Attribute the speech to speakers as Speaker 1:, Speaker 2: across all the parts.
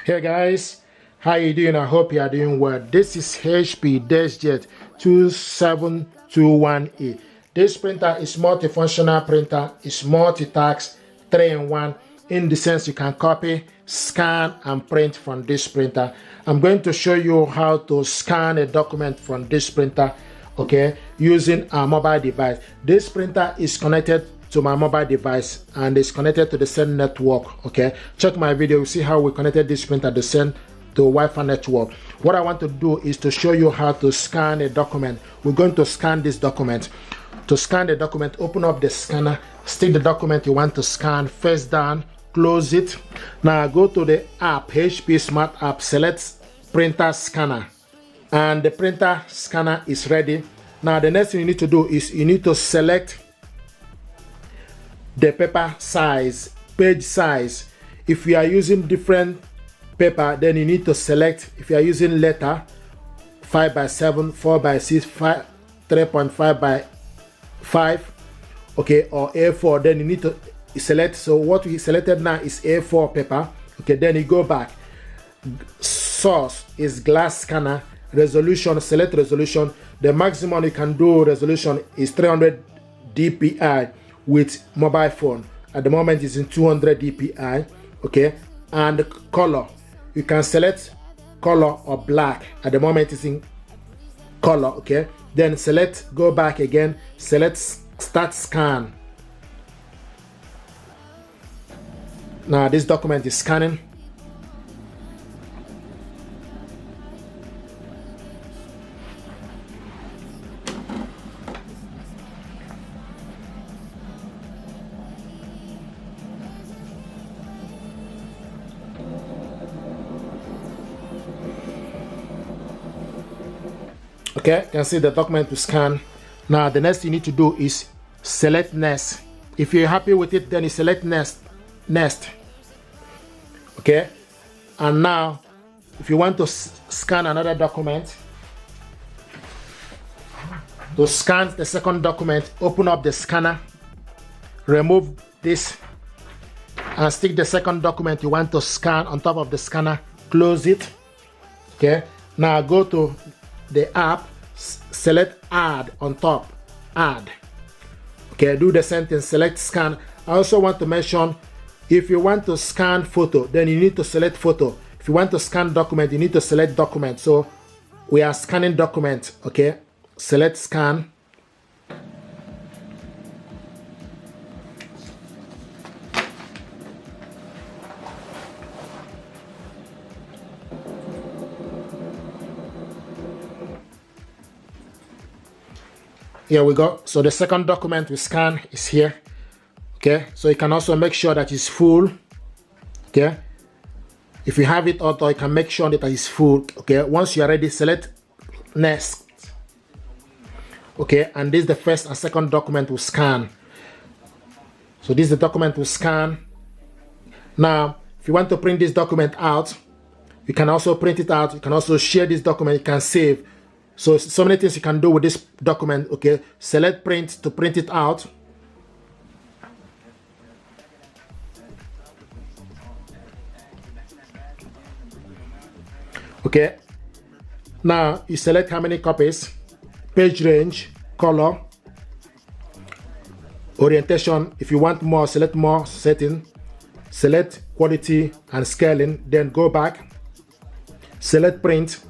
Speaker 1: Hey guys, how you doing? I hope you are doing well. This is HP Deskjet 2721A. This printer is multifunctional printer. It's multi-task, 3-in-1. In the sense you can copy, scan, and print from this printer. I'm going to show you how to scan a document from this printer, okay, using a mobile device. This printer is connected to my mobile device and is connected to the same network. Okay, check my video, you see how we connected this printer to send to Wi-Fi network. What I want to do is to show you how to scan a document. We're going to scan this document. To scan the document, open up the scanner, stick the document you want to scan face down, close it. Now go to the app, HP Smart App, select printer scanner, and the printer scanner is ready. Now the next thing you need to do is you need to select the paper size, page size. If you are using different paper, then you need to select. If you are using letter, 5x7, 4x6, 3.5 by 5, okay, or A4, then you need to select. So what we selected now is A4 paper. Okay, then you go back. Source is glass scanner. Resolution, select resolution. The maximum you can do resolution is 300 dpi with mobile phone. At the moment it's in 200 dpi. Okay, and color, you can select color or black. At the moment it's in color. Okay, then select, go back again, select start scan. Now this document is scanning. Okay, you can see the document to scan. Now the next you need to do is select next. If you're happy with it, then you select next. Okay, and now if you want to scan another document, to scan the second document, open up the scanner, remove this, and stick the second document you want to scan on top of the scanner, close it. Okay, now go to the app, select add on top, add. Okay, do the same thing, select scan. I also want to mention, if you want to scan photo, then you need to select photo. If you want to scan document, you need to select document. So we are scanning document. Okay, select scan. Here we go. So the second document we scan is here. Okay, so you can also make sure that it's full. Okay, if you have it auto, you can make sure that it's full. Okay, once you are ready, select next. Okay, and this is the first and second document we scan. So this is the document we scan. Now if you want to print this document out, you can also print it out. You can also share this document, you can save. So many things you can do with this document. Okay, select print to print it out. Okay, now you select how many copies, page range, color, orientation. If you want more, select more setting, select quality and scaling, then go back, select print.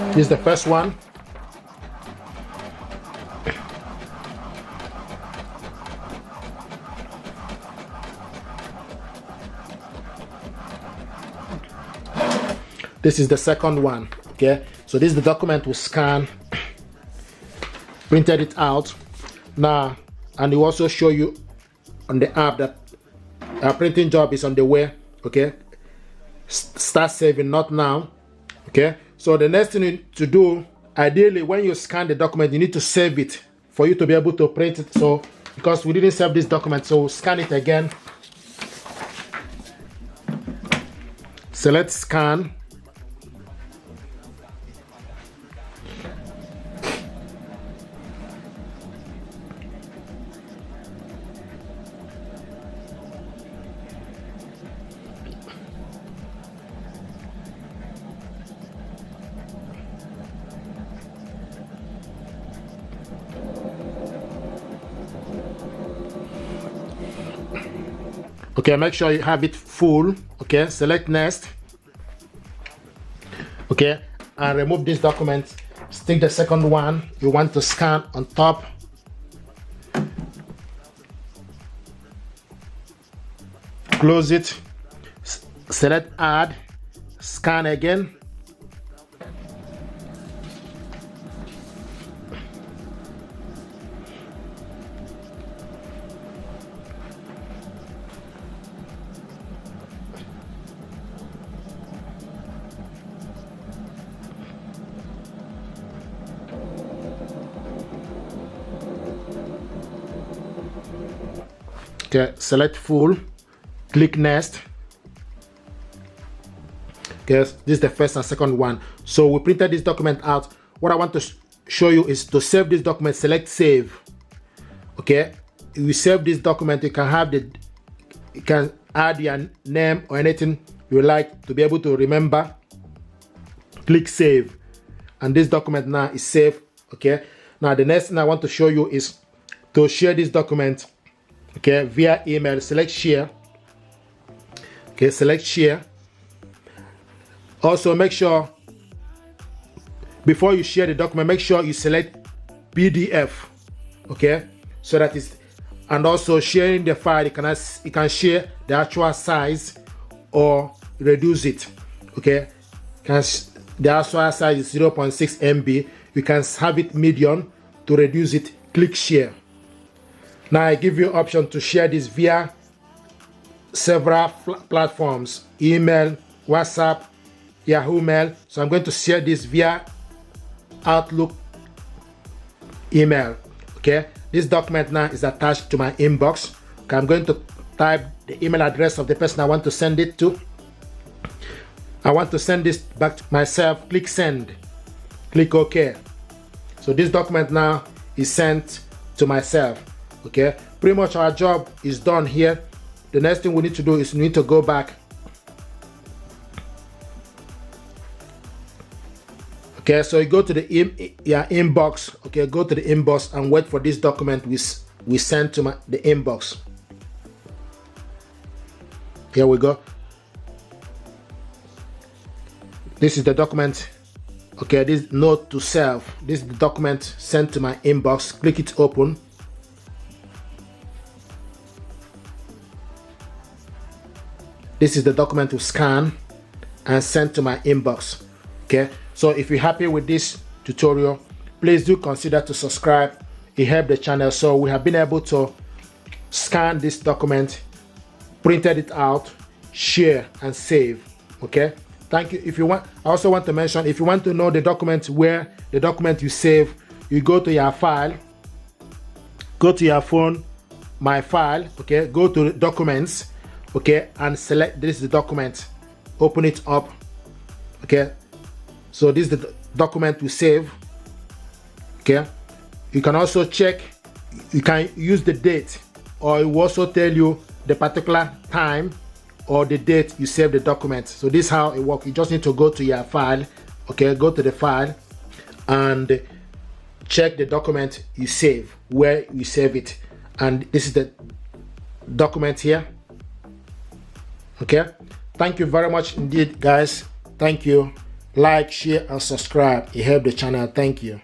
Speaker 1: This is the first one. This is the second one. Okay, so this is the document we scan, printed it out. Now, and it will also show you on the app that our printing job is on the way. Okay, start saving, not now. Okay, so the next thing to do, ideally when you scan the document, you need to save it for you to be able to print it. So because we didn't save this document. So scan it again. Select scan. Okay, make sure you have it full. Okay, select next. Okay, and remove this document. Stick the second one you want to scan on top. Close it. Select add. Scan again. Okay, select full, click next. Okay, this is the first and second one. So we printed this document out. What I want to show you is to save this document, select save. Okay, you save this document, you can add your name or anything you like to be able to remember. Click save, and this document now is saved. Okay, now the next thing I want to show you is to share this document. Okay, via email. Select share. Okay, select share. Also make sure before you share the document, make sure you select PDF. Okay, so that is, and also sharing the file, you can share the actual size or reduce it. Okay, the actual size is 0.6 MB. You can have it medium to reduce it. Click share. Now I give you option to share this via several platforms: email, WhatsApp, Yahoo Mail. So I'm going to share this via Outlook email. Okay, this document now is attached to my inbox. Okay, I'm going to type the email address of the person I want to send it to. I want to send this back to myself. Click send. Click OK. So this document now is sent to myself. Okay, pretty much our job is done here. The next thing we need to do is we need to go back. Okay, so you go to the inbox. Okay, go to the inbox and wait for this document we sent to the inbox. Here we go. This is the document. Okay, this note to self. This is the document sent to my inbox. Click it open. This is the document to scan and send to my inbox. Okay, so if you're happy with this tutorial, please do consider to subscribe. It helps the channel. So we have been able to scan this document, printed it out, share and save. Okay, thank you. If you want, I also want to mention, if you want to know the document, where the document you save, you go to your file, go to your phone, my file. Okay, go to documents. Okay, and select, this is the document, open it up. Okay, so this is the document we save. Okay, you can also check, you can use the date, or it will also tell you the particular time or the date you save the document. So this is how it works. You just need to go to your file. Okay, go to the file and check the document you save, where you save it, and this is the document here. Okay, thank you very much indeed, guys. Thank you. Like, share and subscribe. It helps the channel. Thank you.